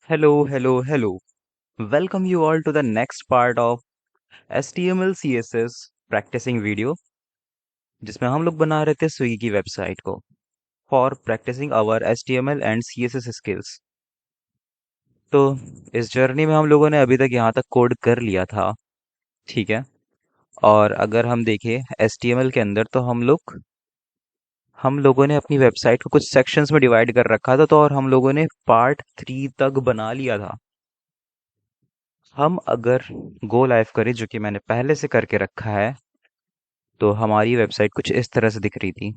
Hello, hello, hello. Welcome you all to the next part of HTML CSS practicing video जिसमें हम लोग बना रहे थे स्विगी की वेबसाइट को for practising our HTML and CSS skills. तो इस जर्नी में हम लोगों ने अभी तक यहाँ तक कोड कर लिया था। ठीक है। और अगर हम देखें HTML के अंदर तो हम लोगों ने अपनी वेबसाइट को कुछ सेक्शंस में डिवाइड कर रखा था, तो और हम लोगों ने पार्ट 3 तक बना लिया था। हम अगर गो लाइव करें, जो कि मैंने पहले से करके रखा है, तो हमारी वेबसाइट कुछ इस तरह से दिख रही थी।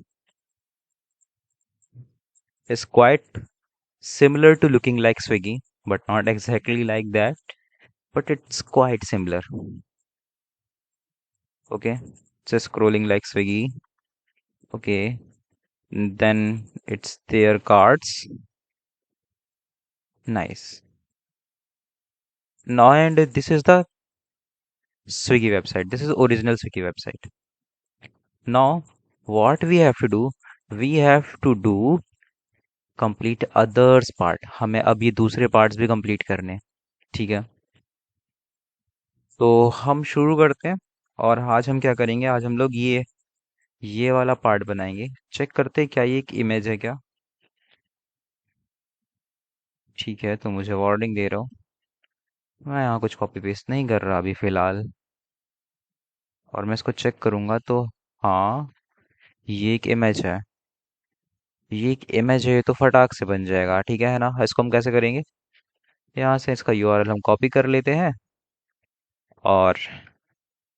It's quite similar to looking like Swiggy, but not exactly like that, but it's quite similar. Okay, just scrolling like Swiggy. Okay, then it's their cards. Nice. Now, and this is the Swiggy website. This is original Swiggy website. Now, what we have to do, we have to do complete others part. हमें अब ये दूसरे parts भी complete करने हैं। ठीक है। तो हम शुरू करते हैं। और आज हम क्या करेंगे, आज हम लोग ये वाला पार्ट बनाएंगे। चेक करते हैं क्या ये एक इमेज है क्या। ठीक है, तो मुझे वार्निंग दे रहा हूँ। मैं यहाँ कुछ कॉपी पेस्ट नहीं कर रहा अभी फिलहाल। और मैं इसको चेक करूंगा तो हाँ, ये एक इमेज है। ये एक इमेज है, ये तो फटाक से बन जाएगा। ठीक है ना। इसको हम कैसे करेंगे, यहाँ से इसका यूआरएल हम कॉपी कर लेते हैं और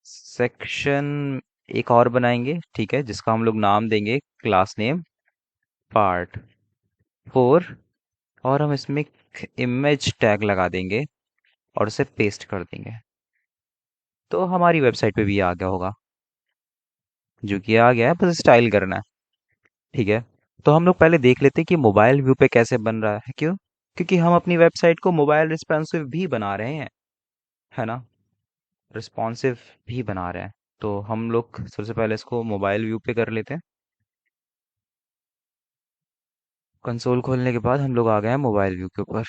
सेक्शन एक और बनाएंगे। ठीक है, जिसका हम लोग नाम देंगे क्लास नेम पार्ट 4। और हम इसमें इमेज टैग लगा देंगे और उसे पेस्ट कर देंगे। तो हमारी वेबसाइट पे भी आ गया होगा, जो कि आ गया है, बस स्टाइल करना है। ठीक है। तो हम लोग पहले देख लेते हैं कि मोबाइल व्यू पे कैसे बन रहा है। क्यों? क्योंकि हम अपनी वेबसाइट को मोबाइल रिस्पॉन्सिव भी बना रहे हैं, है ना। रिस्पॉन्सिव भी बना रहे हैं। तो हम लोग सबसे पहले इसको मोबाइल व्यू पे कर लेते हैं। कंसोल खोलने के बाद हम लोग आ गए हैं मोबाइल व्यू के ऊपर।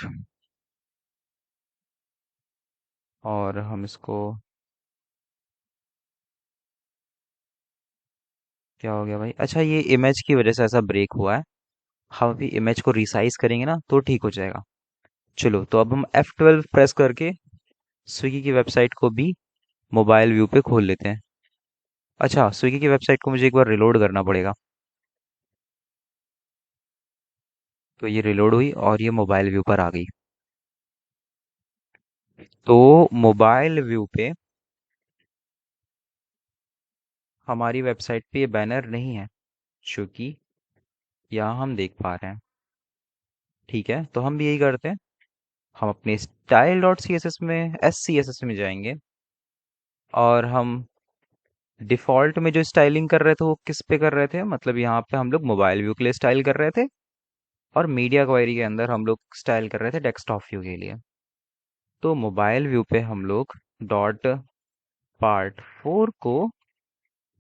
और हम इसको, क्या हो गया भाई, अच्छा ये इमेज की वजह से ऐसा ब्रेक हुआ है। हम अभी इमेज को रिसाइज करेंगे ना तो ठीक हो जाएगा। चलो, तो अब हम F12 प्रेस करके स्विगी की वेबसाइट को भी मोबाइल व्यू पे खोल लेते हैं। अच्छा, स्विगी की वेबसाइट को मुझे एक बार रिलोड करना पड़ेगा। तो ये रिलोड हुई और ये मोबाइल व्यू पर आ गई। तो मोबाइल व्यू पे हमारी वेबसाइट पे ये बैनर नहीं है, क्योंकि यहाँ हम देख पा रहे हैं। ठीक है, तो हम भी यही करते हैं। हम अपने style dot C S S में SCSS में जाएंगे और हम डिफॉल्ट में जो स्टाइलिंग कर रहे थे वो किस पे कर रहे थे, मतलब यहाँ पे हम लोग मोबाइल व्यू के लिए स्टाइल कर रहे थे और मीडिया क्वेरी के अंदर हम लोग स्टाइल कर रहे थे डेस्कटॉप व्यू के लिए। तो मोबाइल व्यू पे हम लोग डॉट पार्ट 4 को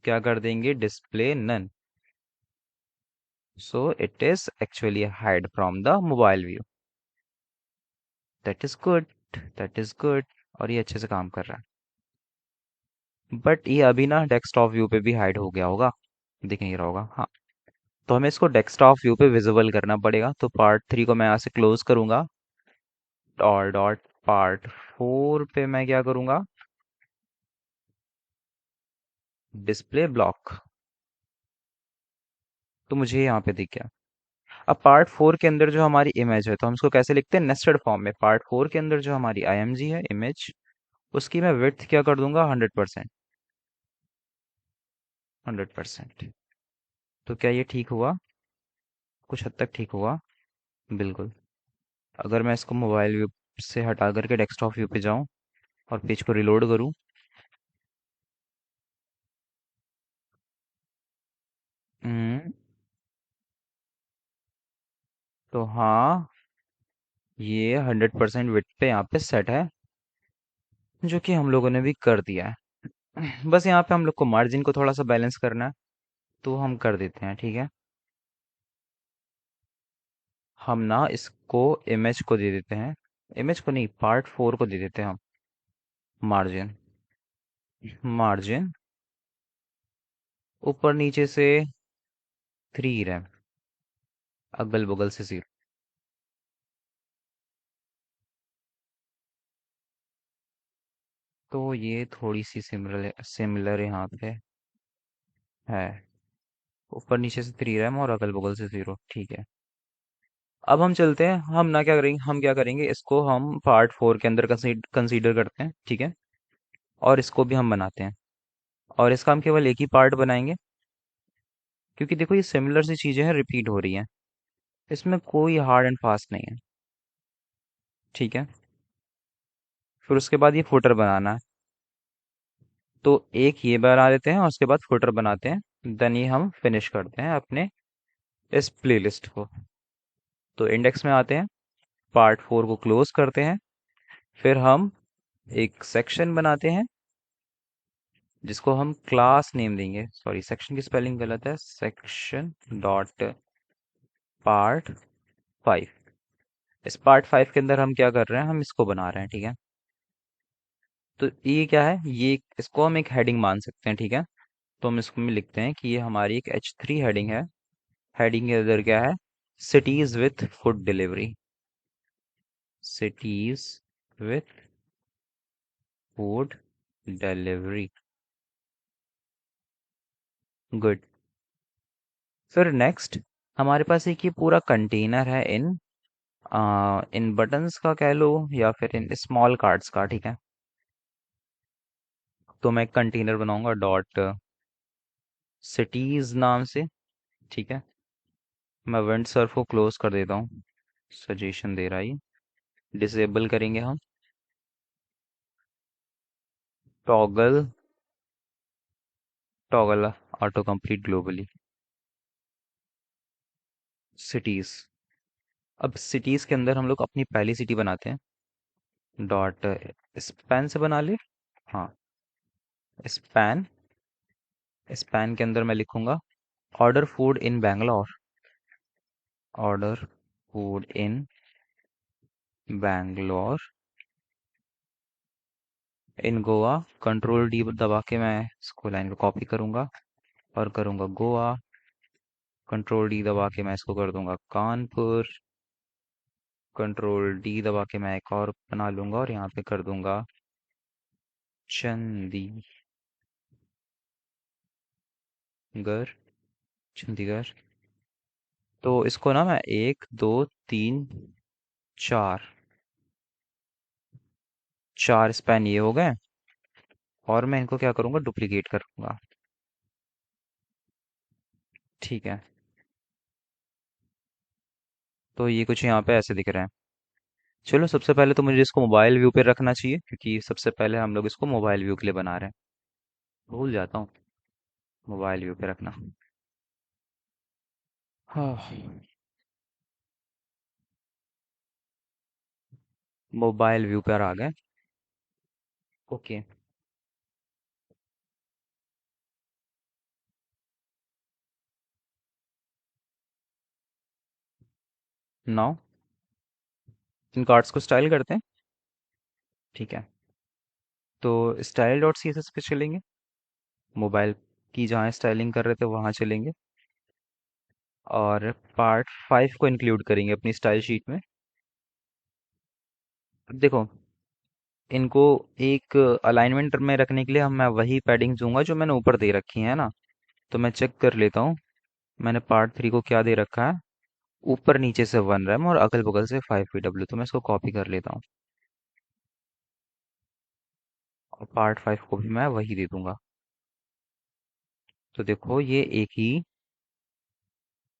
क्या कर देंगे, display none. So it is actually hide from the mobile view. That is good, that is good. और ये अच्छे से काम कर रहा है, बट ये अभी ना डेस्कटॉप व्यू पे भी हाइड हो गया होगा, दिख नहीं रहा होगा। हाँ, तो हमें इसको डेस्कटॉप व्यू पे विजिबल करना पड़ेगा। तो पार्ट 3 को मैं यहाँ से क्लोज करूंगा और डॉट पार्ट 4 पे मैं क्या करूंगा, डिस्प्ले ब्लॉक। तो मुझे यहाँ पे दिख गया। अब पार्ट 4 के अंदर जो हमारी इमेज है, तो हम इसको कैसे लिखते हैं, नेस्टेड फॉर्म में। पार्ट 4 के अंदर जो हमारी IMG है इमेज, उसकी मैं विड्थ क्या कर दूंगा, 100%। 100%। तो क्या ये ठीक हुआ? कुछ हद तक ठीक हुआ, बिल्कुल। अगर मैं इसको मोबाइल व्यू से हटा करके डेस्कटॉप व्यू पे जाऊं और पेज को रिलोड करूं, हम्म, तो हाँ, ये 100% विड्थ पे यहाँ पे सेट है, जो कि हम लोगों ने भी कर दिया है। बस यहाँ पे हम लोग को मार्जिन को थोड़ा सा बैलेंस करना है, तो हम कर देते हैं। ठीक है, हम ना इसको इमेज को दे देते हैं इमेज को नहीं, पार्ट 4 को दे देते हैं हम। मार्जिन, मार्जिन ऊपर नीचे से 3 रैम, अगल बगल से 0। तो ये थोड़ी सी सिमिलर सिमिलर यहाँ पे है। ऊपर नीचे से 3 रैम और अगल बगल से 0, ठीक है। अब हम चलते हैं, हम क्या करेंगे, इसको हम पार्ट 4 के अंदर कंसीडर करते हैं, ठीक है। और इसको भी हम बनाते हैं, और इसका हम केवल एक ही पार्ट बनाएंगे, क्योंकि देखो ये सिमिलर सी चीजें हैं, रिपीट हो रही हैं। इसमें कोई हार्ड एंड फास्ट नहीं है, ठीक है। फिर उसके बाद ये फुटर बनाना है, तो एक ये बना देते हैं और उसके बाद फुटर बनाते हैं, देन ये हम फिनिश करते हैं अपने इस प्लेलिस्ट को। तो इंडेक्स में आते हैं, पार्ट 4 को क्लोज करते हैं, फिर हम एक सेक्शन बनाते हैं जिसको हम क्लास नेम देंगे। सॉरी, सेक्शन की स्पेलिंग गलत है, सेक्शन डॉट पार्ट 5। इस पार्ट 5 के अंदर हम क्या कर रहे हैं, हम इसको बना रहे हैं, ठीक है। तो ये क्या है, ये इसको हम एक हेडिंग मान सकते हैं, ठीक है। तो हम इसको में लिखते हैं कि ये हमारी एक H3 हेडिंग है। हेडिंग के अंदर क्या है, cities with food delivery, cities with food delivery, good. फिर नेक्स्ट, हमारे पास एक ये पूरा कंटेनर है इन बटन्स का कह लो, या फिर इन स्मॉल कार्ड्स का, ठीक है। तो मैं एक कंटेनर बनाऊंगा डॉट सिटीज नाम से, ठीक है। मैं विंड सर्फ को क्लोज कर देता हूँ, सजेशन दे रहा है ये। डिसेबल करेंगे हम toggle, toggle auto complete globally, cities. अब सिटीज के अंदर हम लोग अपनी पहली सिटी बनाते हैं, डॉट स्पैन से बना ले। हाँ, स्पैन, स्पैन के अंदर मैं लिखूंगा order food in Bangalore, order food in Bangalore, in Goa. Control D दबा के मैं इसको लाइन को कॉपी करूंगा और करूंगा गोवा। कंट्रोल डी दबा के मैं इसको कर दूंगा कानपुर। कंट्रोल डी दबा के मैं एक और बना लूंगा और यहाँ पे कर दूंगा चंडीगढ़, चंडीगढ़। तो इसको ना मैं 1 2 3 4, 4 स्पैन ये हो गए, और मैं इनको क्या करूंगा, डुप्लीकेट करूंगा, ठीक है। तो ये कुछ यहाँ पे ऐसे दिख रहे हैं। चलो, सबसे पहले तो मुझे इसको मोबाइल व्यू पे रखना चाहिए, क्योंकि सबसे पहले हम लोग इसको मोबाइल व्यू के लिए बना रहे हैं। भूल जाता हूँ मोबाइल व्यू पे रखना। हाँ, मोबाइल व्यू पर आ गए, ओके। नाउ इन कार्ड्स को स्टाइल करते हैं, ठीक है। तो style dot C S S पे चलेंगे, मोबाइल की जहाँ स्टाइलिंग कर रहे थे वहाँ चलेंगे, और पार्ट 5 को इंक्लूड करेंगे अपनी स्टाइल शीट में। अब देखो, इनको एक अलाइनमेंट में रखने के लिए मैं वही पैडिंग दूंगा जो मैंने ऊपर दे रखी है ना। तो मैं चेक कर लेता हूँ, मैंने पार्ट 3 को क्या दे रखा है, ऊपर नीचे से 1 रैम और अगल बगल से 5 PW। तो मैं इसको कॉपी कर लेता हूँ, और पार्ट 5 को भी मैं वही दे दूंगा। तो देखो ये एक ही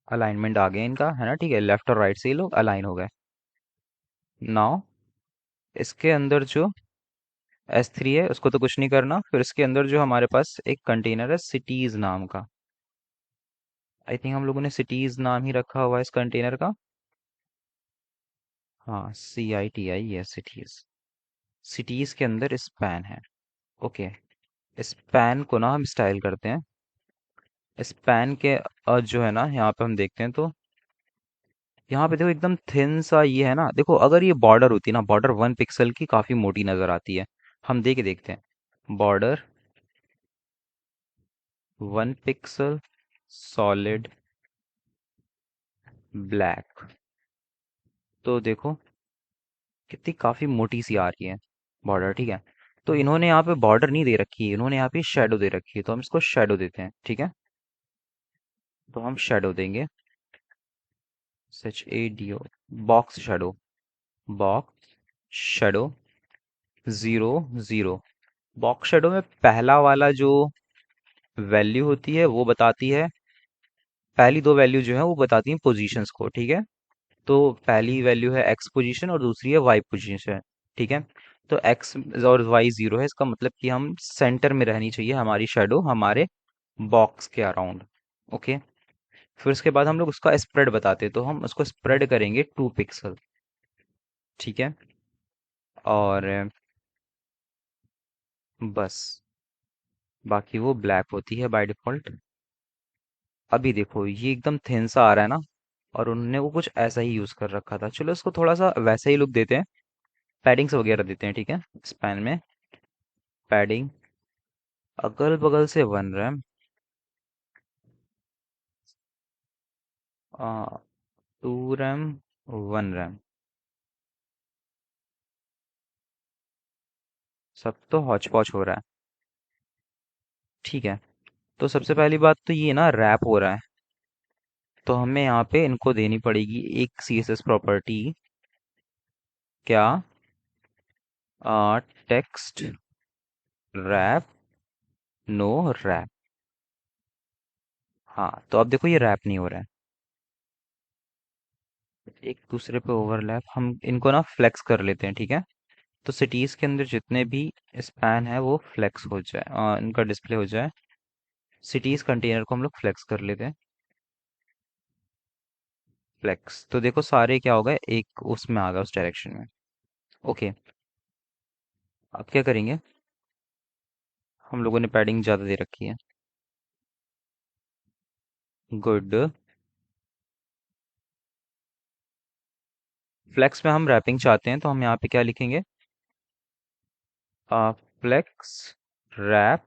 अलाइनमेंट आ गया इनका, है ना, ठीक है। लेफ्ट और राइट से ये लोग अलाइन हो गए। नाउ इसके अंदर जो S3 है उसको तो कुछ नहीं करना। फिर इसके अंदर जो हमारे पास एक कंटेनर है सिटीज नाम का, आई थिंक हम लोगों ने सिटीज नाम ही रखा हुआ है इस कंटेनर का। हाँ, CITI है, सिटीज। सिटीज के अंदर स्पैन है, ओके। स्पैन को ना हम स्टाइल करते हैं। स्पैन के जो है ना, यहाँ पे हम देखते हैं तो यहाँ पे देखो एकदम थिन सा ये है ना, देखो अगर ये बॉर्डर होती ना, बॉर्डर 1 पिक्सल की काफी मोटी नजर आती है। हम दे के देखते हैं, बॉर्डर 1 पिक्सल सॉलिड ब्लैक। तो देखो कितनी काफी मोटी सी आ रही है बॉर्डर, ठीक है। तो इन्होंने यहाँ पे बॉर्डर नहीं दे रखी है, इन्होंने यहाँ पे शेडो दे रखी है, तो हम इसको शेडो देते हैं, ठीक है। तो हम शेडो देंगे, SHADO, box shadow, box shadow 0 0। Box shadow में पहला वाला जो वैल्यू होती है वो बताती है, पहली दो वैल्यू जो है वो बताती हैं पोजीशंस को, ठीक है। तो पहली वैल्यू है एक्स पोजीशन और दूसरी है वाई पोजीशन, ठीक है। तो एक्स और वाई 0 है, इसका मतलब कि हम सेंटर में रहनी चाहिए हमारी शेडो, हमारे बॉक्स के अराउंड। ओके। फिर उसके बाद हम लोग उसका स्प्रेड बताते हैं, तो हम उसको स्प्रेड करेंगे 2 पिक्सल, ठीक है। और बस बाकी वो ब्लैक होती है बाय डिफॉल्ट। अभी देखो ये एकदम थिन सा आ रहा है ना, और उन्होंने वो कुछ ऐसा ही यूज कर रखा था। चलो इसको थोड़ा सा वैसा ही लुक देते हैं, पैडिंग्स वगैरह देते हैं, ठीक है। स्पैन में पैडिंग अगल बगल से 1 रैम, 2 रैम, 1 रैम, सब तो हौच पौच हो रहा है, ठीक है। तो सबसे पहली बात तो ये ना रैप हो रहा है, तो हमें यहाँ पे इनको देनी पड़ेगी एक CSS प्रॉपर्टी, क्या, टेक्स्ट रैप नो रैप। हाँ तो अब देखो ये रैप नहीं हो रहा है, एक दूसरे पे ओवरलैप, हम इनको ना फ्लेक्स कर लेते हैं, ठीक है। तो सिटीज के अंदर जितने भी स्पैन है वो फ्लेक्स हो जाए, इनका डिस्प्ले हो जाए। सिटीज कंटेनर को हम लोग फ्लेक्स कर लेते हैं, फ्लेक्स। तो देखो सारे क्या हो गए, एक उसमें आ गया, उस डायरेक्शन में। ओके। अब क्या करेंगे, हम लोगों ने पैडिंग ज़्यादा दे रखी है, गुड। फ्लेक्स में हम रैपिंग चाहते हैं, तो हम यहाँ पे क्या लिखेंगे, फ्लेक्स रैप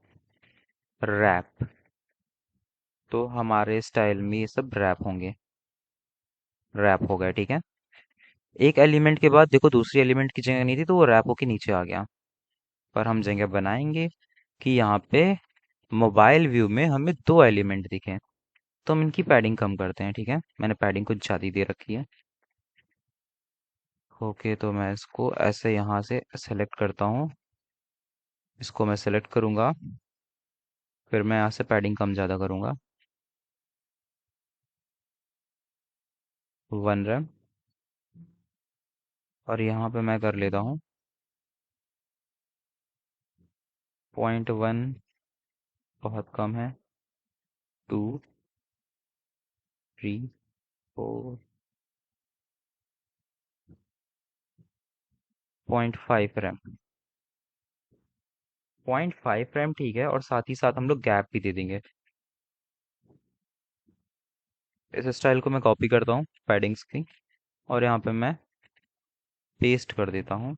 रैप। तो हमारे स्टाइल में ये सब रैप होंगे, रैप हो गया, ठीक है। एक एलिमेंट के बाद देखो दूसरी एलिमेंट की जगह नहीं थी, तो वो रैप होके नीचे आ गया। पर हम जगह बनाएंगे कि यहाँ पे मोबाइल व्यू में हमें दो एलिमेंट दिखे, तो हम इनकी पैडिंग कम करते हैं, ठीक है। मैंने पैडिंग कुछ ज़्यादा दे रखी है। ओके, तो मैं इसको ऐसे यहाँ से सेलेक्ट करता हूँ, इसको मैं सेलेक्ट करूँगा, फिर मैं यहाँ से पैडिंग कम ज़्यादा करूँगा, 1 रैम। और यहाँ पे मैं कर लेता हूँ 0.1, बहुत कम है, 2 3 4, 0.5 रैम, 0.5 रैम, ठीक है। और साथ ही साथ हम लोग गैप भी दे देंगे। इस स्टाइल को मैं कॉपी करता हूँ पैडिंग्स की, और यहाँ पे मैं पेस्ट कर देता हूँ।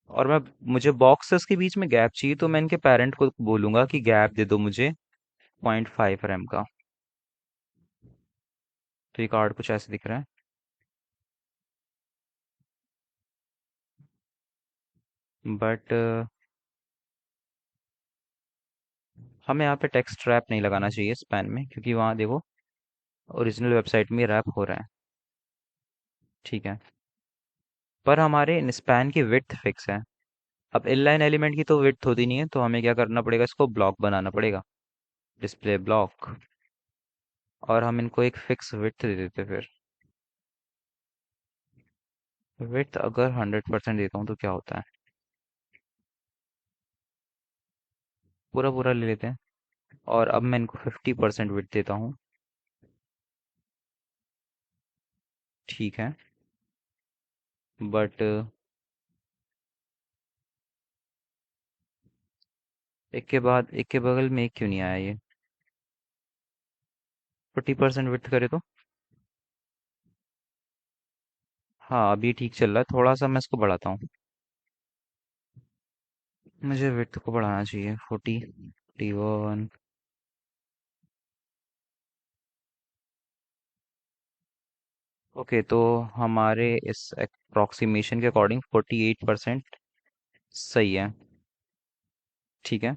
और मैं, मुझे बॉक्सेस के बीच में गैप चाहिए, तो मैं इनके पेरेंट को बोलूंगा कि गैप दे दो मुझे 0.5 रैम का। तो ये कार्ड कुछ ऐसे दिख रहा है, बट हमें यहाँ पे टेक्स्ट रैप नहीं लगाना चाहिए स्पैन में, क्योंकि वहाँ देखो ओरिजिनल वेबसाइट में रैप हो रहा है, ठीक है। पर हमारे स्पैन की विड्थ फिक्स है। अब इनलाइन एलिमेंट की तो विड्थ होती नहीं है, तो हमें क्या करना पड़ेगा, इसको ब्लॉक बनाना पड़ेगा, डिस्प्ले ब्लॉक। और हम इनको एक फिक्स विड्थ दे देते फिर। विड्थ अगर 100% देता हूँ तो क्या होता है, पूरा पूरा ले लेते हैं। और अब मैं इनको 50% विड्थ देता हूँ, ठीक है। बट एक के बाद एक के बगल में एक क्यों नहीं आया ये, 40% विड्थ करे तो हाँ अभी ठीक चल रहा है, थोड़ा सा मैं इसको बढ़ाता हूँ। मुझे विड्थ को बढ़ाना चाहिए, 41। ओके, तो हमारे इस अप्रोक्सीमेशन के अकॉर्डिंग 48% सही है। ठीक है,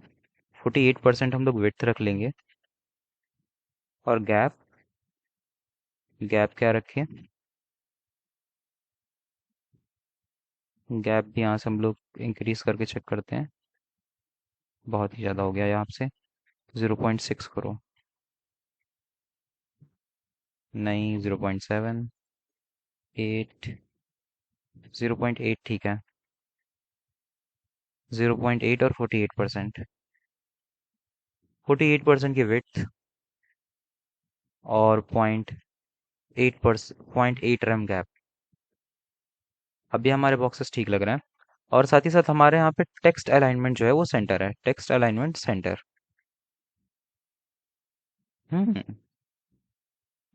48% हम लोग विड्थ रख लेंगे। और गैप, गैप क्या रखें? गैप भी यहाँ से हम लोग इंक्रीज करके चेक करते हैं। बहुत ही ज़्यादा हो गया यहाँ से, 0.6 करो। नहीं, 0.7, 8, 0.8 ठीक है। 0.8 और 48%, 48% की विड्थ और 0.8 रैम गैप। अभी हमारे बॉक्सेस ठीक लग रहे हैं। और साथ ही साथ हमारे यहाँ पे टेक्स्ट अलाइनमेंट जो है वो सेंटर है, टेक्स्ट अलाइनमेंट सेंटर। हम्म,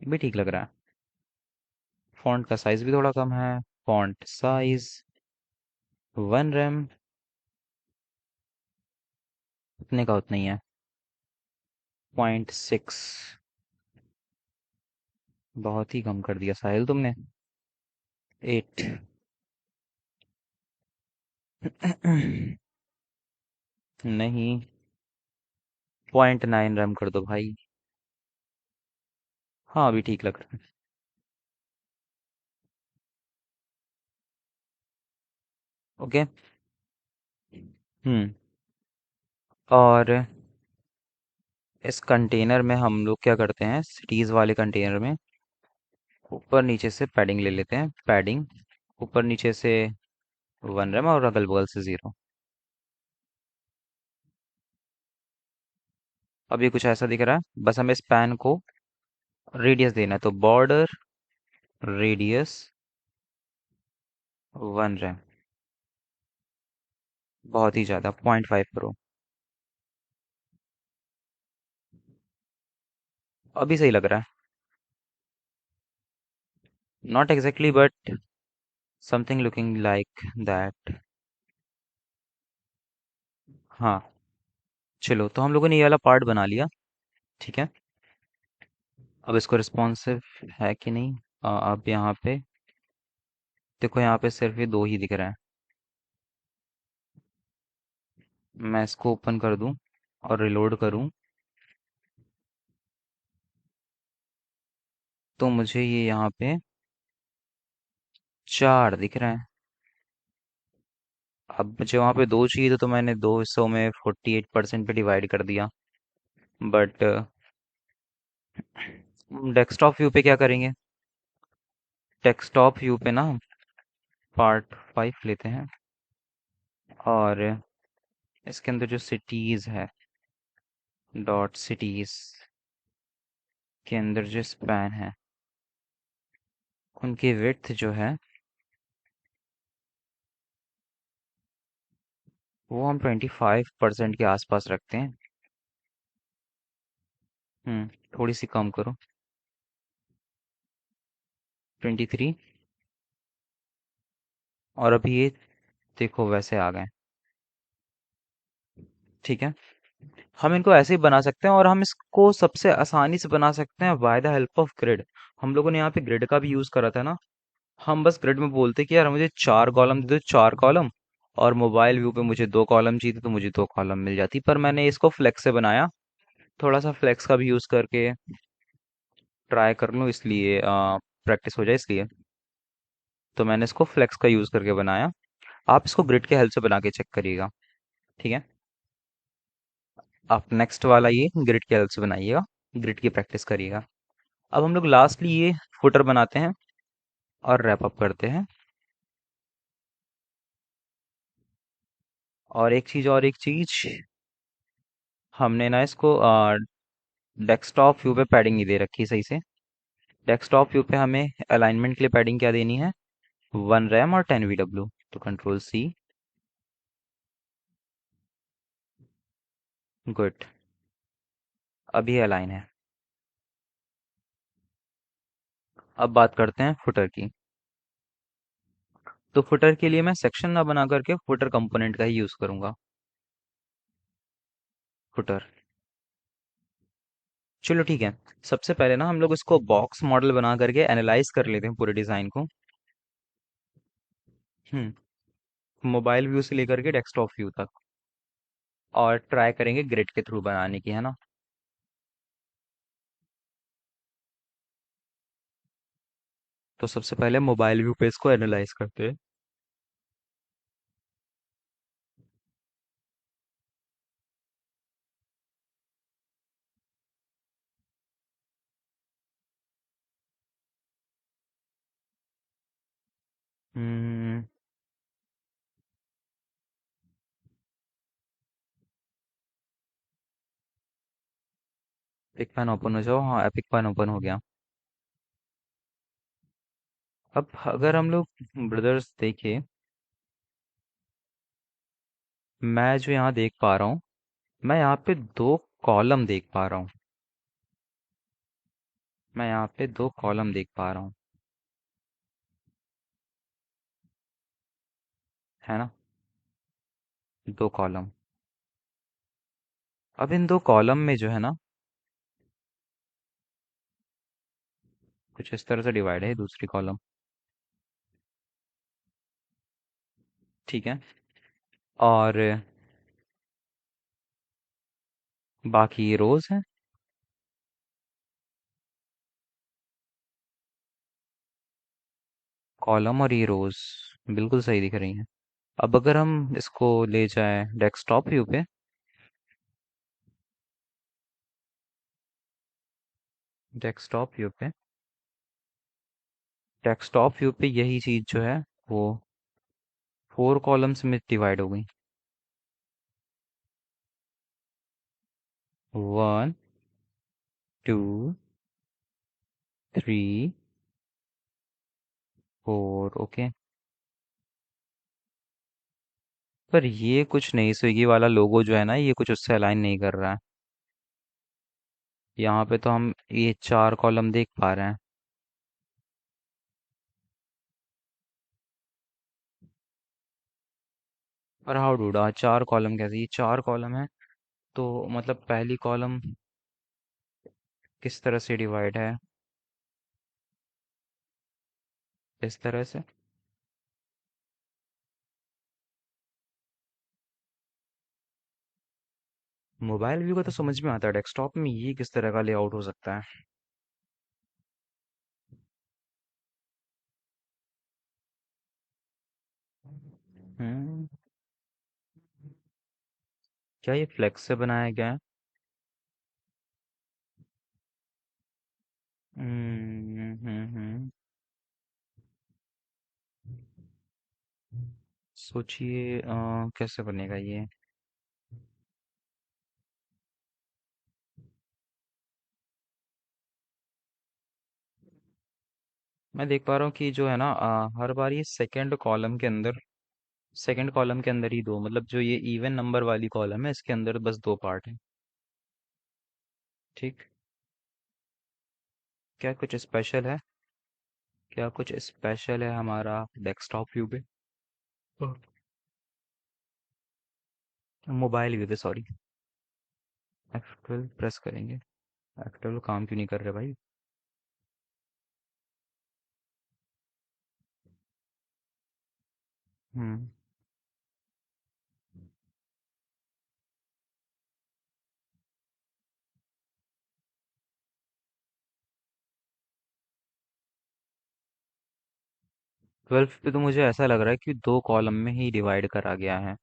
ये भी ठीक लग रहा है। फॉन्ट का साइज भी थोड़ा कम है। फॉन्ट साइज 1 रैम, उतने का उतना ही है। 0.6, बहुत ही कम कर दिया साहिल तुमने। 8। नहीं, 0.9 रैम कर दो भाई। हाँ अभी ठीक लग रहा है। ओके। हम्म। और इस कंटेनर में हम लोग क्या करते हैं, सिटीज वाले कंटेनर में ऊपर नीचे से पैडिंग ले लेते हैं, पैडिंग ऊपर नीचे से 1 रैम और अगल बगल से 0। अब ये कुछ ऐसा दिख रहा है, बस हमें स्पैन को रेडियस देना है, तो बॉर्डर रेडियस 1 रैम। बहुत ही ज़्यादा, 0.5 करो। अभी सही लग रहा है। Not exactly but something looking like that. हाँ, चलो तो हम लोगों ने ये वाला पार्ट बना लिया। ठीक है, अब इसको रिस्पॉन्सिव है कि नहीं। अब यहाँ पे देखो, यहाँ पे सिर्फ ये दो ही दिख रहे हैं। मैं इसको ओपन कर दूं और रिलोड करूं तो मुझे ये यहाँ पे 4 दिख रहे हैं। अब मुझे वहाँ पे दो चाहिए, तो मैंने दो हिस्सों में 48% पे डिवाइड कर दिया। बट डेस्कटॉप व्यू पे क्या करेंगे? डेस्कटॉप व्यू पे ना पार्ट 5 लेते हैं, और इसके अंदर जो सिटीज है, डॉट सिटीज के अंदर जो स्पैन है, उनकी विड्थ जो है वो हम 25% के आसपास रखते हैं। थोड़ी सी कम करो, 23। और अभी ये देखो वैसे आ गए। ठीक है, हम इनको ऐसे ही बना सकते हैं, और हम इसको सबसे आसानी से बना सकते हैं by the help of grid. हम लोगों ने यहाँ पे ग्रिड का भी यूज करा था ना। हम बस ग्रिड में बोलते कि यार मुझे 4 कॉलम दे दो, 4 कॉलम। और मोबाइल व्यू पे मुझे 2 कॉलम चाहिए, तो मुझे 2 कॉलम मिल जाती, पर मैंने इसको फ्लेक्स से बनाया। थोड़ा सा फ्लेक्स का भी यूज करके ट्राई कर लूँ, इसलिए प्रैक्टिस हो जाए इसलिए। तो मैंने इसको फ्लेक्स का यूज करके बनाया। आप इसको ग्रिड के हेल्प से बना के चेक करिएगा। ठीक है, आप नेक्स्ट वाला ये ग्रिड के हेल्प से बनाइएगा, ग्रिड की प्रैक्टिस करिएगा। अब हम लोग लास्टली ये फुटर बनाते हैं और रैप अप करते हैं। और एक चीज हमने ना इसको डेस्कटॉप व्यू पे पैडिंग नहीं दे रखी सही से। डेस्कटॉप व्यू पे हमें अलाइनमेंट के लिए पैडिंग क्या देनी है, 1 रैम और 10 VW। तो कंट्रोल C। गुड, अभी अलाइन है। अब बात करते हैं फुटर की। तो फुटर के लिए मैं सेक्शन ना बना करके फुटर कंपोनेंट का ही यूज करूंगा। फुटर। चलो ठीक है। सबसे पहले ना हम लोग इसको बॉक्स मॉडल बना करके एनालाइज कर लेते हैं पूरे डिजाइन को। मोबाइल व्यू से लेकर के डेस्कटॉप व्यू तक। और ट्राई करेंगे ग्रिड के थ्रू बनाने की, है ना। तो सबसे पहले मोबाइल व्यू पे इसको एनालाइज करते हैं। हम्म। एपिक फाइन ओपन हो जाओ। हाँ, एपिक फाइन ओपन हो गया। अब अगर हम लोग ब्रदर्स देखें, मैं जो यहाँ देख पा रहा हूँ, मैं यहाँ पे दो कॉलम देख पा रहा हूँ। मैं यहाँ पे दो कॉलम देख पा रहा हूँ, है ना। दो कॉलम। अब इन दो कॉलम में जो है ना, कुछ इस तरह से डिवाइड है दूसरी कॉलम। ठीक है। और बाकी ये रोज हैं। कॉलम और ये रोज बिल्कुल सही दिख रही हैं। अब अगर हम इसको ले जाएं डेस्कटॉप व्यू पे। डेस्कटॉप व्यू पे। डेस्कटॉप व्यू पे यही चीज जो है वो फोर कॉलम्स में डिवाइड हो गई। One, two, three, four. Okay. पर ये कुछ नहीं, स्विगी वाला लोगो जो है ना, ये कुछ उससे अलाइन नहीं कर रहा है। यहाँ पे तो हम ये चार कॉलम देख पा रहे हैं। पर हाउ डूडा चार कॉलम कैसे, ये चार कॉलम है। तो मतलब पहली कॉलम किस तरह से डिवाइड है, इस तरह से। मोबाइल व्यू का तो समझ में आता है, डेस्कटॉप में ये किस तरह का लेआउट हो सकता है। हम्म। क्या ये फ्लेक्स से बनाया गया है? सोचिए कैसे बनेगा ये। मैं देख पा रहा हूँ कि जो है ना, हर बार ये सेकंड कॉलम के अंदर ही दो, मतलब जो ये इवन नंबर वाली कॉलम है इसके अंदर बस दो पार्ट है। ठीक। क्या कुछ स्पेशल है? क्या कुछ स्पेशल है हमारा डेस्कटॉप व्यू पे? मोबाइल व्यू पे, सॉरी। F12 प्रेस करेंगे। F12 काम क्यों नहीं कर रहे भाई? 12 पे तो मुझे ऐसा लग रहा है कि दो कॉलम में ही डिवाइड करा गया है।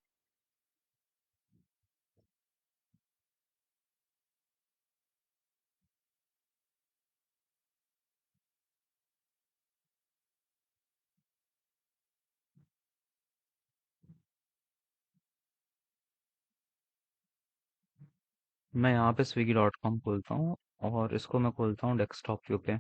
मैं यहाँ पे swiggy.com खोलता हूँ और इसको मैं खोलता हूँ डेस्कटॉप व्यू पे।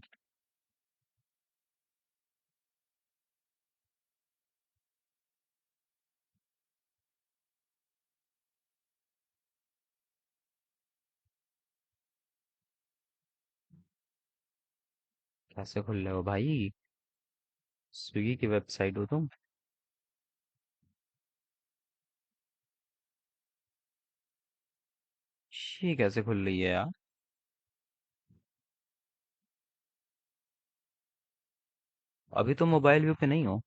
कैसे खुल रहे हो भाई? स्विगी की वेबसाइट हो तुम? ये कैसे खुल रही है यार? अभी तो मोबाइल व्यू पे नहीं हो।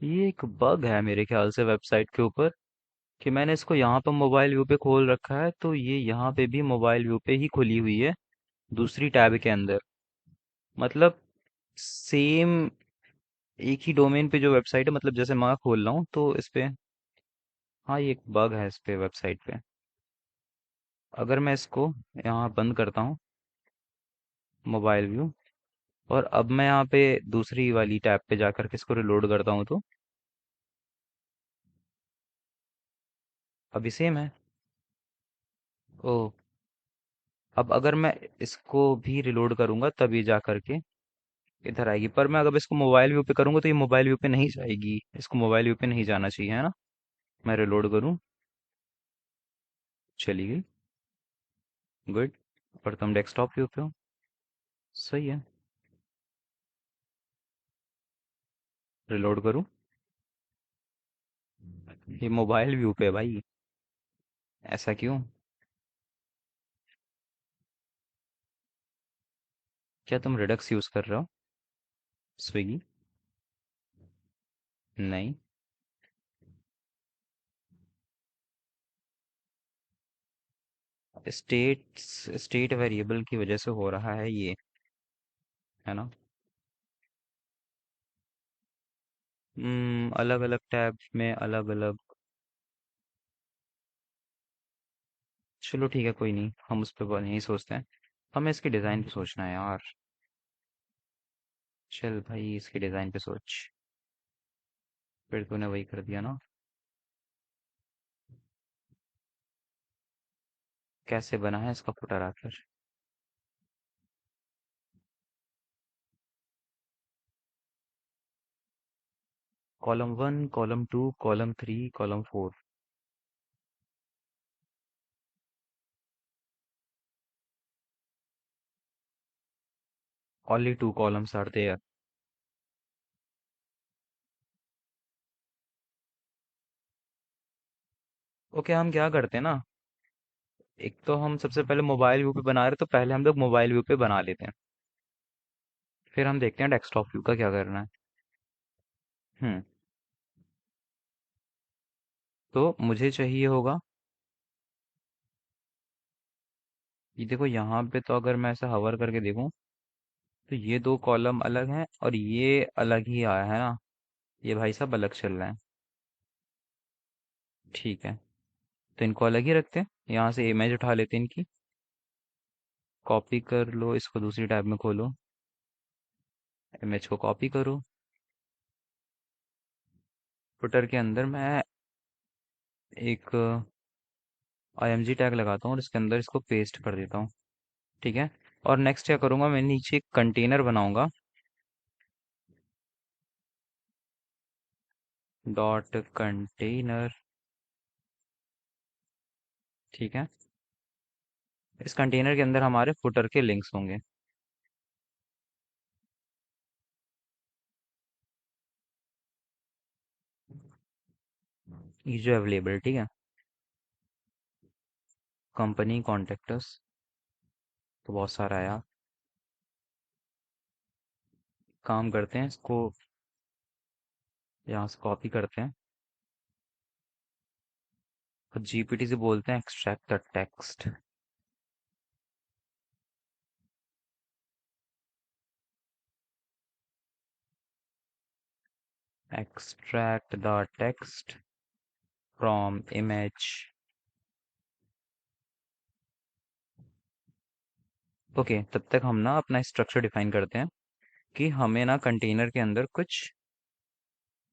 ये एक बग है मेरे ख्याल से वेबसाइट के ऊपर, कि मैंने इसको यहाँ पर मोबाइल व्यू पे खोल रखा है तो ये यहाँ पे भी मोबाइल व्यू पे ही खुली हुई है, दूसरी टैब के अंदर। मतलब सेम एक ही डोमेन पे जो वेबसाइट है, मतलब जैसे मैं खोल रहा हूँ तो इस पे, हाँ ये एक बग है इस पे वेबसाइट पे। अगर मैं इसको यहाँ बंद करता हूँ, मोबाइल व्यू, और अब मैं यहाँ पे दूसरी वाली टैब पे जाकर के इसको रिलोड करता हूँ तो अभी सेम है। ओ, अब अगर मैं इसको भी रिलोड करूंगा तब ये जा करके इधर आएगी, पर मैं अगर इसको मोबाइल व्यू पे करूंगा तो ये मोबाइल व्यू पे नहीं जाएगी, इसको मोबाइल व्यू पे नहीं जाना चाहिए, है ना? मैं रिलोड करूं, चली गई। गुड। और तुम डेस्कटॉप व्यू पे हो। सही है। रिलोड करूं, ये मोबाइल व्यू पे है भाई। ऐसा क्यों? क्या तुम रिडक्स यूज कर रहे हो? स्विगी? नहीं। स्टेट वेरिएबल की वजह से हो रहा है ये, है ना? अलग अलग टैब में अलग अलग। चलो ठीक है, कोई नहीं, हम उस पर नहीं सोचते हैं। हमें इसके डिजाइन पे सोचना है यार। चल भाई, इसके डिजाइन पे सोच। फिर तूने वही कर दिया ना। कैसे बना है इसका फुटर आखिर? Column 1, column 2, column 3, column 4। Only 2 columns are there. Okay, हम क्या करते हैं ना, एक तो हम सबसे पहले मोबाइल व्यू पे बना रहे, तो पहले हम लोग मोबाइल व्यू पे बना लेते हैं, फिर हम देखते हैं डेस्कटॉप व्यू का क्या करना है। हम्म। तो मुझे चाहिए होगा, ये देखो यहाँ पे, तो अगर मैं ऐसा हवर करके देखूं तो ये दो कॉलम अलग हैं और ये अलग ही आया है ना, ये भाई साहब अलग चल रहा है। ठीक है, तो इनको अलग ही रखते हैं। यहाँ से इमेज उठा लेते हैं इनकी, कॉपी कर लो, इसको दूसरी टैब में खोलो, इमेज को कॉपी करो, फुटर के अंदर मैं एक img टैग लगाता हूँ और इसके अंदर इसको पेस्ट कर देता हूँ। ठीक है। और नेक्स्ट क्या करूँगा, मैं नीचे एक कंटेनर बनाऊंगा, डॉट कंटेनर। ठीक है। इस कंटेनर के अंदर हमारे फुटर के लिंक्स होंगे। ये जो अवेलेबल, ठीक है, कंपनी कॉन्टेक्टस, तो बहुत सारा आया। काम करते हैं, इसको यहाँ से कॉपी करते हैं और जीपीटी से बोलते हैं extract the text. Extract the text from image. Okay, तब तक हम ना अपना स्ट्रक्चर डिफाइन करते हैं कि हमें ना कंटेनर के अंदर कुछ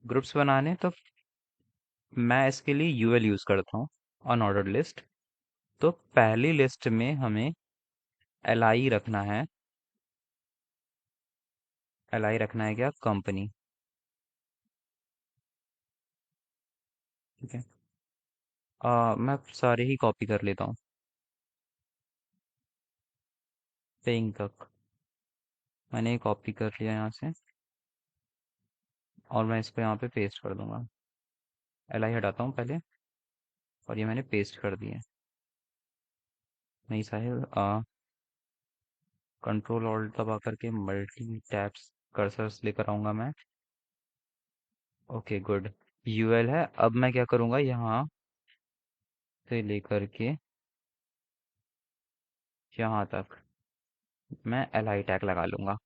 ग्रुप्स बनाने हैं, तो मैं इसके लिए यूएल यूज करता हूँ, अनऑर्डर्ड लिस्ट। तो पहली लिस्ट में हमें एल आई रखना है। एल आई रखना है क्या, कंपनी। ठीक है। मैं सारे ही कॉपी कर लेता हूँ, पेइंग तक मैंने कॉपी कर लिया यहाँ से, और मैं इसको यहाँ पे पेस्ट कर दूंगा। एल आई हटाता हूँ पहले, और ये मैंने पेस्ट कर दिए। नहीं साहिल, कंट्रोल ऑल्ट दबा करके मल्टी टैब्स कर्सर्स लेकर आऊंगा मैं। Okay good. यूएल है, अब मैं क्या करूंगा, यहाँ से लेकर के यहाँ तक मैं एल आई टैग लगा लूंगा।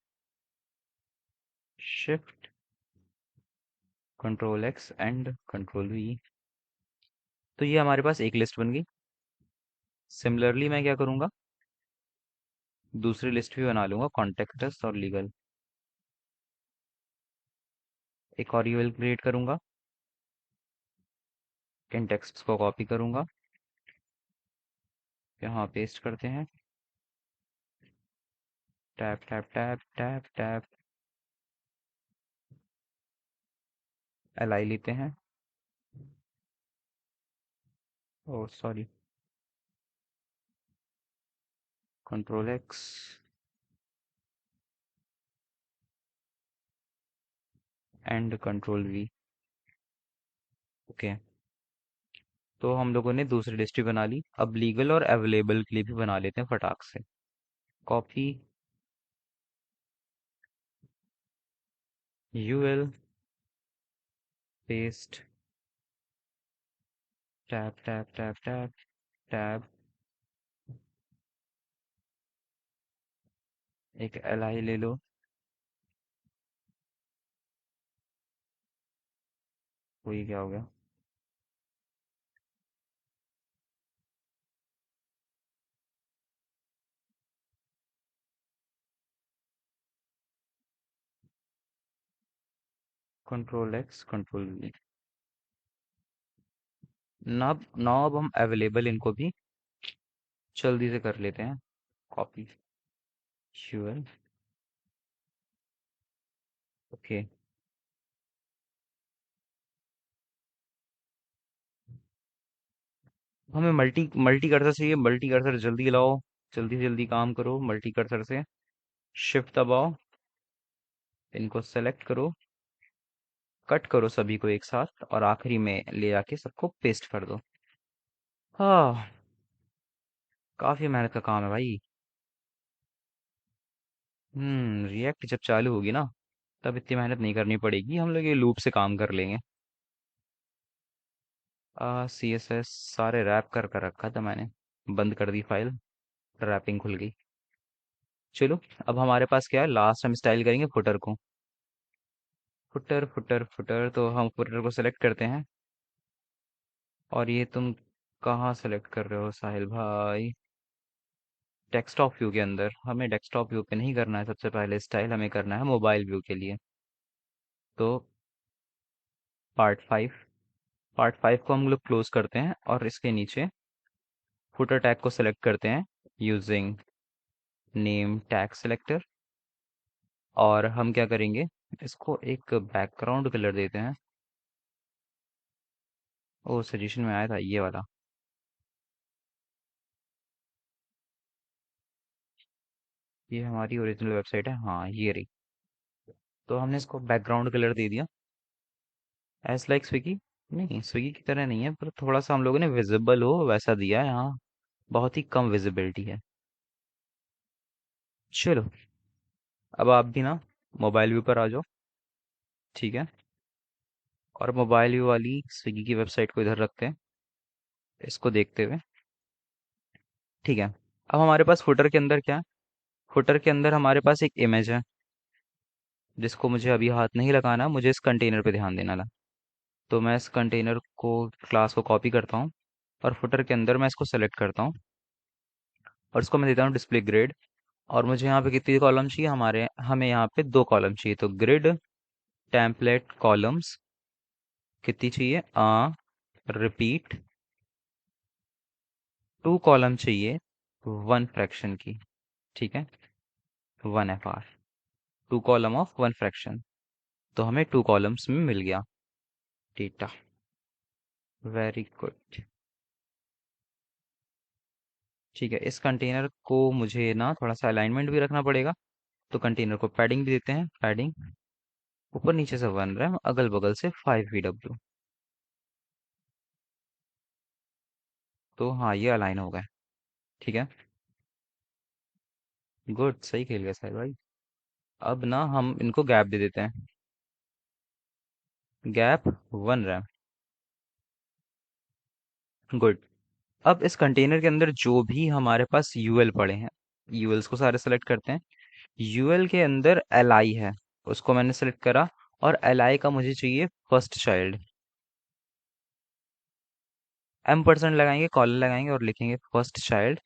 Shift control X and control we. तो ये हमारे पास एक लिस्ट बन गई। सिमिलरली मैं क्या करूंगा, दूसरी लिस्ट भी बना लूंगा, कॉन्टेक्टस और लीगल। एक और यूएल क्रिएट करूंगा, इन टेक्स्ट को कॉपी करूंगा, यहाँ पेस्ट करते हैं, tap tap tap tap tap, L I लेते हैं, oh sorry, control X and control V. Okay, तो हम लोगों ने दूसरी लिस्ट भी बना ली। अब लीगल और अवेलेबल के लिए भी बना लेते हैं फटाक से। Copy URL, paste, tap tap tap tap tab, एक एल आई ले लो। वो ये क्या हो गया, control X control V. Now अब हम अवेलेबल इनको भी जल्दी से कर लेते हैं। Copy URL, okay. हमें मल्टी मल्टी कर्सर चाहिए, मल्टी कर्सर जल्दी लाओ, जल्दी से जल्दी काम करो मल्टी कर्सर से। शिफ्ट दबाओ, इनको सेलेक्ट करो, कट करो सभी को एक साथ और आखिरी में ले आके सबको पेस्ट कर दो। हाँ, काफी मेहनत का काम है भाई। रिएक्ट जब चालू होगी ना, तब इतनी मेहनत नहीं करनी पड़ेगी, हम लोग ये लूप से काम कर लेंगे। सी एस एस सारे रैप कर रखा था मैंने, बंद कर दी फाइल, रैपिंग खुल गई। चलो, अब हमारे पास क्या है, लास्ट हम स्टाइल करेंगे फुटर को। फुटर फुटर फुटर, तो हम फुटर को सेलेक्ट करते हैं। और ये तुम कहाँ सेलेक्ट कर रहे हो साहिल भाई? डेस्कटॉप व्यू के अंदर, हमें डेस्कटॉप व्यू पे नहीं करना है, सबसे पहले स्टाइल हमें करना है मोबाइल व्यू के लिए। तो पार्ट 5, पार्ट 5 को हम लोग क्लोज करते हैं और इसके नीचे फुटर टैग को सेलेक्ट करते हैं यूजिंग नेम टैग सेलेक्टर। और हम क्या करेंगे, इसको एक बैकग्राउंड कलर देते हैं। ओ सजेशन में आया था ये वाला, ये हमारी ओरिजिनल वेबसाइट है, हाँ ये रही। तो हमने इसको बैकग्राउंड कलर दे दिया, एज लाइक स्विगी। नहीं, स्विगी की तरह नहीं है, पर थोड़ा सा हम लोगों ने विजिबल हो वैसा दिया है यहाँ, बहुत ही कम विजिबिलिटी है। चलो, अब आप भी ना मोबाइल व्यू पर आ जाओ, ठीक है। और मोबाइल व्यू वाली स्विगी की वेबसाइट को इधर रखते हैं, इसको देखते हुए, ठीक है। अब हमारे पास फुटर के अंदर क्या है, फुटर के अंदर हमारे पास एक इमेज है, जिसको मुझे अभी हाथ नहीं लगाना, मुझे इस कंटेनर पे ध्यान देना ला। तो मैं इस कंटेनर को, क्लास को कॉपी करता हूँ और फुटर के अंदर मैं इसको सेलेक्ट करता हूँ और इसको मैं देता हूँ डिस्प्ले ग्रिड। और मुझे यहाँ पे कितनी कॉलम चाहिए, हमें यहाँ पे 2 कॉलम चाहिए, तो ग्रिड टेम्पलेट कॉलम्स कितनी चाहिए, रिपीट 2 कॉलम चाहिए 1 फ्रैक्शन की, ठीक है, 1 FR, 2 कॉलम ऑफ 1 फ्रैक्शन। तो हमें 2 कॉलम्स में मिल गया डेटा। Very good. ठीक है, इस कंटेनर को मुझे ना थोड़ा सा अलाइनमेंट भी रखना पड़ेगा, तो कंटेनर को पैडिंग भी देते हैं, पैडिंग ऊपर नीचे से 1 रैम, अगल बगल से 5 VW। तो हाँ ये अलाइन हो गए। ठीक है। गुड, सही खेल गए साहिल भाई। अब ना हम इनको गैप दे देते हैं। Gap 1 RAM. गुड। अब इस कंटेनर के अंदर जो भी हमारे पास यूएल पड़े हैं, यूएल्स को सारे सेलेक्ट करते हैं। यूएल के अंदर एल आई है, उसको मैंने सेलेक्ट करा। और एल आई का मुझे चाहिए फर्स्ट चाइल्ड। M% लगाएंगे, कॉलन लगाएंगे और लिखेंगे फर्स्ट चाइल्ड।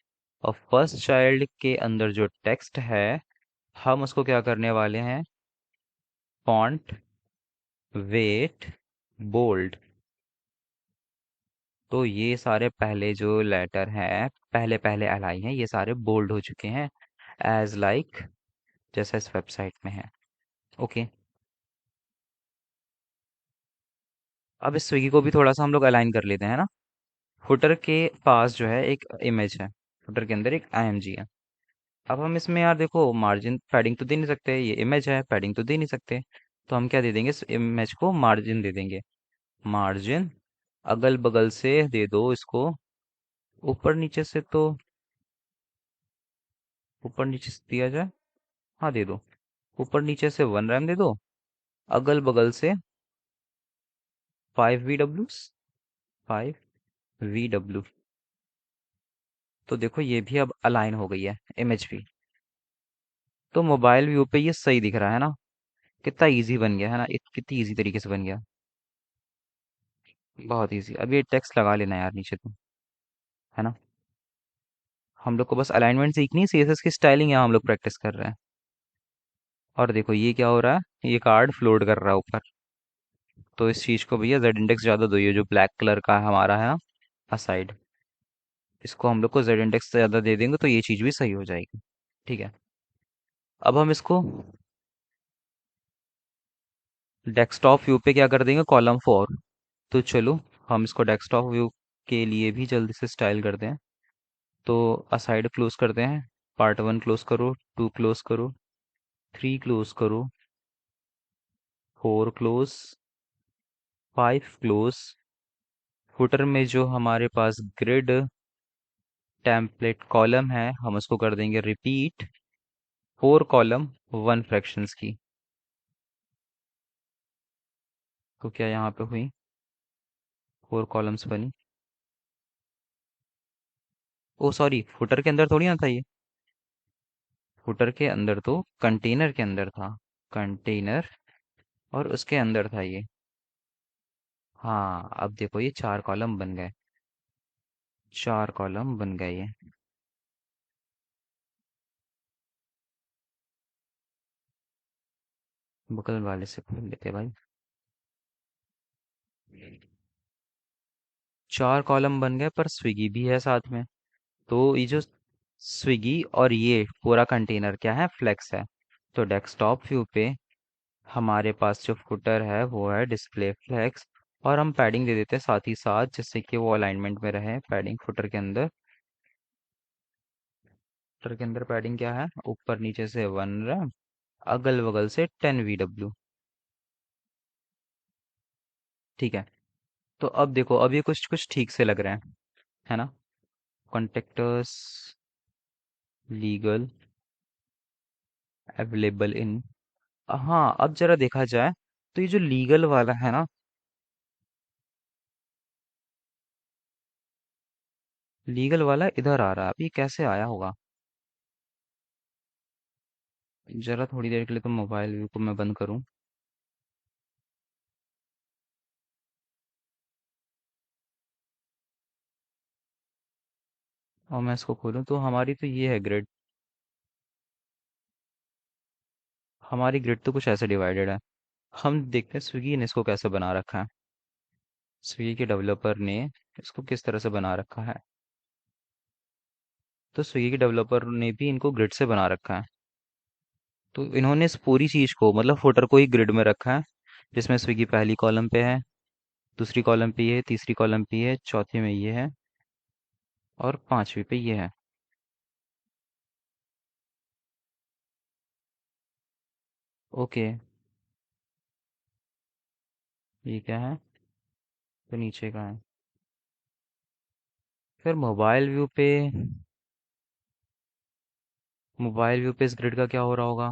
और फर्स्ट चाइल्ड के अंदर जो टेक्स्ट है, हम उसको क्या करने वाले हैं, फॉन्ट वेट बोल्ड। तो ये सारे पहले जो लेटर हैं, पहले पहले एल आई हैं, ये सारे बोल्ड हो चुके हैं, एज लाइक जैसा इस वेबसाइट में है। ओके। अब इस स्विगी को भी थोड़ा सा हम लोग अलाइन कर लेते हैं ना। फुटर के पास जो है एक इमेज है, फुटर के अंदर एक आईएमजी है। अब हम इसमें यार देखो, मार्जिन पैडिंग तो दे नहीं सकते, ये इमेज है, पैडिंग तो दे नहीं सकते। तो हम क्या दे देंगे, इस इमेज को मार्जिन दे देंगे। मार्जिन अगल बगल से दे दो इसको, ऊपर नीचे से तो, ऊपर नीचे से दिया जाए, हाँ दे दो। ऊपर नीचे से 1 रैम दे दो, अगल बगल से 5 VW, 5 VW। तो देखो ये भी अब अलाइन हो गई है, इमेज भी। तो मोबाइल व्यू पे ये सही दिख रहा है ना। कितना इजी बन गया है ना, कितनी इजी तरीके से बन गया। बहुत इजी। अब ये टेक्स्ट लगा लेना यार नीचे तो, है ना। हम लोग को बस अलाइनमेंट सीखनी है, सीएसएस की स्टाइलिंग यहाँ हम लोग प्रैक्टिस कर रहे हैं। और देखो ये क्या हो रहा है, ये कार्ड फ्लोट कर रहा है ऊपर। तो इस चीज को भैया जेड इंडेक्स ज्यादा दो, ये जो ब्लैक कलर का हमारा है ना असाइड, इसको हम लोग को जेड इंडेक्स ज्यादा दे देंगे तो ये चीज भी सही हो जाएगी। ठीक है। अब हम इसको डेस्कटॉप व्यू पे क्या कर देंगे, कॉलम 4। तो चलो हम इसको डेस्कटॉप व्यू के लिए भी जल्दी से स्टाइल करते हैं। तो असाइड क्लोज करते हैं, पार्ट 1 क्लोज करो, 2 क्लोज करो, 3 क्लोज करो, 4 क्लोज, 5 क्लोज। फुटर में जो हमारे पास ग्रिड टेम्पलेट कॉलम है, हम उसको कर देंगे रिपीट 4 कॉलम 1 फ्रैक्शंस की। तो क्या यहाँ पे हुई, 4 कॉलम्स बनी। ओ सॉरी, फुटर के अंदर थोड़ी ना था ये, फुटर के अंदर तो कंटेनर के अंदर था, कंटेनर, और उसके अंदर था ये। हाँ अब देखो ये 4 कॉलम बन गए, 4 कॉलम बन गए ये। बगल वाले से खोल लेते भाई। 4 कॉलम बन गए, पर स्विगी भी है साथ में। तो ये जो स्विगी और ये पूरा कंटेनर क्या है, फ्लेक्स है। तो डेस्कटॉप व्यू पे हमारे पास जो फुटर है वो है डिस्प्ले फ्लेक्स। और हम पैडिंग दे देते हैं साथ ही साथ, जिससे कि वो अलाइनमेंट में रहे। पैडिंग फुटर के अंदर, फुटर के अंदर पैडिंग क्या है, ऊपर नीचे से 1 रैम, अगल बगल से 10 VW। ठीक है। तो अब देखो, अब ये कुछ कुछ ठीक से लग रहे हैं, है ना। Contractors, legal, available in. हाँ अब जरा देखा जाए, तो ये जो लीगल वाला है ना, लीगल वाला इधर आ रहा है। अब ये कैसे आया होगा। जरा थोड़ी देर के लिए तो मोबाइल व्यू को मैं बंद करूं। और मैं इसको खोलूं तो हमारी तो ये है ग्रिड। हमारी ग्रिड तो कुछ ऐसे डिवाइडेड है। हम देखते हैं स्विगी ने इसको कैसे बना रखा है, स्विगी के डेवलपर ने इसको किस तरह से बना रखा है। तो स्विगी के डेवलपर ने भी इनको ग्रिड से बना रखा है। तो इन्होंने इस पूरी चीज को, मतलब फुटर को ही ग्रिड में रखा है, जिसमें स्विगी पहली कॉलम पे है, दूसरी कॉलम पे ये है, तीसरी कॉलम पे ये है, चौथी में ये है, और पांचवी पे ये है। ओके। ये क्या है, तो नीचे का है। फिर मोबाइल व्यू पे इस ग्रिड का क्या हो रहा होगा?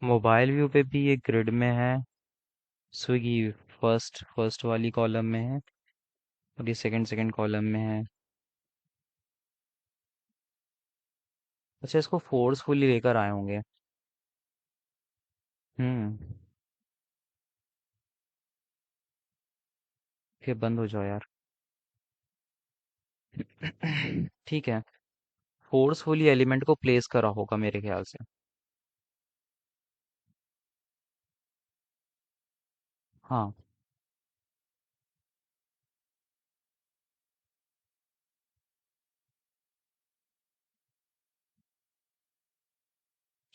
मोबाइल व्यू पे भी ये ग्रिड में है। स्विगी फर्स्ट फर्स्ट वाली कॉलम में है और ये सेकंड सेकंड कॉलम में है। अच्छा, इसको फोर्सफुली लेकर आए होंगे। हम्म। फिर बंद हो जाओ यार। ठीक है। फोर्सफुली एलिमेंट को प्लेस करा होगा मेरे ख्याल से। हाँ।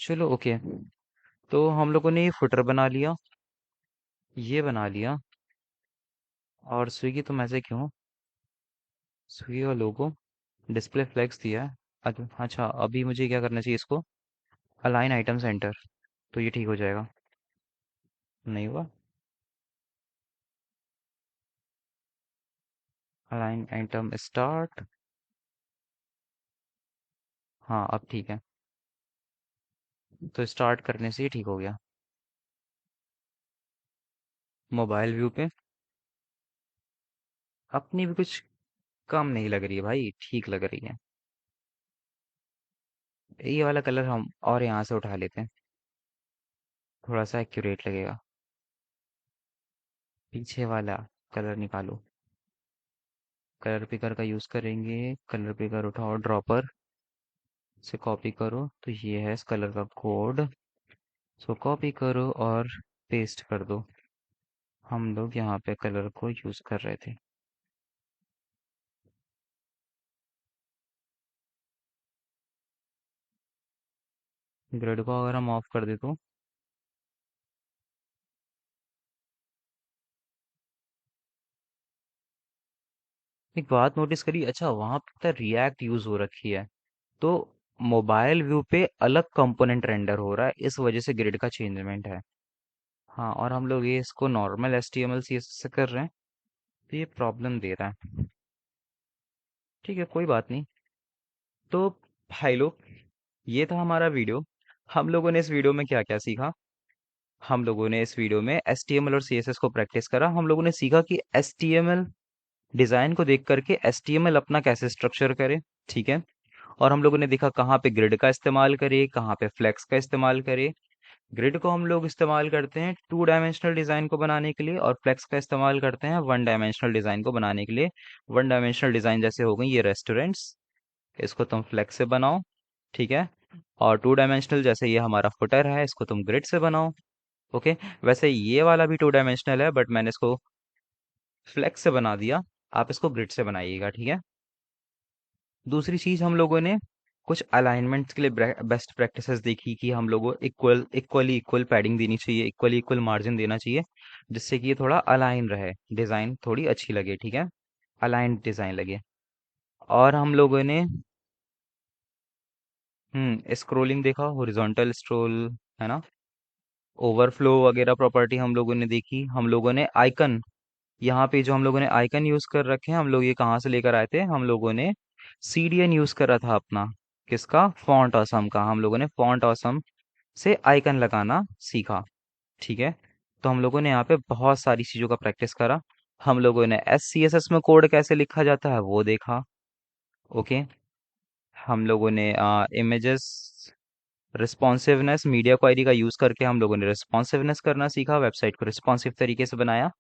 चलो ओके। तो हम लोगों ने ये फुटर बना लिया, ये बना लिया। और स्विगी तुम ऐसे क्यों? स्विगी का लोगो, डिस्प्ले फ्लेक्स दिया है। अच्छा, अभी मुझे क्या करना चाहिए इसको? Align item centre. तो ये ठीक हो जाएगा। नहीं हुआ। Align item start. हाँ, अब ठीक है। तो स्टार्ट करने से ही ठीक हो गया। मोबाइल व्यू पे अपनी भी कुछ कम नहीं लग रही है भाई, ठीक लग रही है। ये वाला कलर हम और यहाँ से उठा लेते हैं, थोड़ा सा एक्यूरेट लगेगा। पीछे वाला कलर निकालो। कलर पिकर का यूज करेंगे। कलर पिकर उठाओ, ड्रॉपर से कॉपी करो, तो ये है इस कलर का कोड। सो कॉपी करो और पेस्ट कर दो। हम लोग यहाँ पे कलर को यूज कर रहे थे। ग्रिड को अगर हम ऑफ कर दे तो? एक बात नोटिस करी, अच्छा वहां पे रिएक्ट यूज हो रखी है। तो मोबाइल व्यू पे अलग कंपोनेंट रेंडर हो रहा है, इस वजह से ग्रिड का चेंजमेंट है। हाँ, और हम लोग ये इसको नॉर्मल HTML CSS से कर रहे हैं, तो ये प्रॉब्लम दे रहा है। ठीक है, कोई बात नहीं। तो भाई लोग, ये था हमारा वीडियो। हम लोगों ने इस वीडियो में क्या क्या सीखा? हम लोगों ने इस वीडियो में HTML और CSS को प्रैक्टिस करा। हम लोगों ने सीखा कि HTML डिजाइन को देख करके HTML अपना कैसे स्ट्रक्चर करे। ठीक है। और हम लोगों ने देखा कहाँ पे ग्रिड का इस्तेमाल करे, कहाँ पे फ्लेक्स का इस्तेमाल करे। ग्रिड को हम लोग इस्तेमाल करते हैं 2 डायमेंशनल डिजाइन को बनाने के लिए, और फ्लेक्स का इस्तेमाल करते हैं 1 डायमेंशनल डिजाइन को बनाने के लिए। 1 डायमेंशनल डिजाइन जैसे हो गई ये रेस्टोरेंट्स, इसको तुम फ्लेक्स से बनाओ। ठीक है। और 2 डायमेंशनल जैसे ये हमारा फुटर है, इसको तुम ग्रिड से बनाओ। ओके। वैसे ये वाला भी 2 डायमेंशनल है, बट मैंने इसको फ्लेक्स से बना दिया। आप इसको ग्रिड से बनाइएगा, ठीक है। दूसरी चीज, हम लोगों ने कुछ अलाइनमेंट्स के लिए बेस्ट प्रैक्टिसेस देखी कि हम लोगों इक्वली इक्वल पैडिंग देनी चाहिए, इक्वली इक्वल मार्जिन देना चाहिए, जिससे कि ये थोड़ा अलाइन रहे, डिजाइन थोड़ी अच्छी लगे, ठीक है। अलाइंड डिजाइन लगे। और हम लोगों ने स्क्रोलिंग देखा, हॉरिजॉन्टल स्क्रोल, है ना। ओवरफ्लो वगैरह प्रॉपर्टी हम लोगों ने देखी। हम लोगों ने आइकन, यहाँ पे जो हम लोगों ने आइकन यूज कर रखे हैं, हम लोग ये कहाँ से लेकर आए थे? हम लोगों ने CDN यूज करा था अपना। किसका? फॉन्ट ऑसम का। हम लोगों ने फॉन्ट ऑसम से आइकन लगाना सीखा। ठीक है। तो हम लोगों ने यहाँ पे बहुत सारी चीजों का प्रैक्टिस करा। हम लोगों ने SCSS में कोड कैसे लिखा जाता है वो देखा। ओके। हम लोगों ने इमेजेस रिस्पॉन्सिवनेस, मीडिया क्वेरी का यूज करके हम लोगों ने रिस्पॉन्सिवनेस करना सीखा, वेबसाइट को रिस्पॉन्सिव तरीके से बनाया।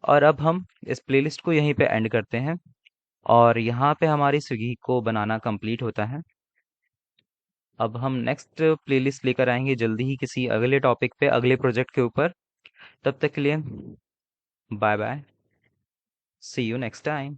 और अब हम इस प्लेलिस्ट को यहीं पे एंड करते हैं, और यहाँ पे हमारी स्विगी को बनाना कंप्लीट होता है। अब हम नेक्स्ट प्लेलिस्ट लेकर आएंगे जल्दी ही किसी अगले टॉपिक पे, अगले प्रोजेक्ट के ऊपर। तब तक के लिए bye bye, see you next time.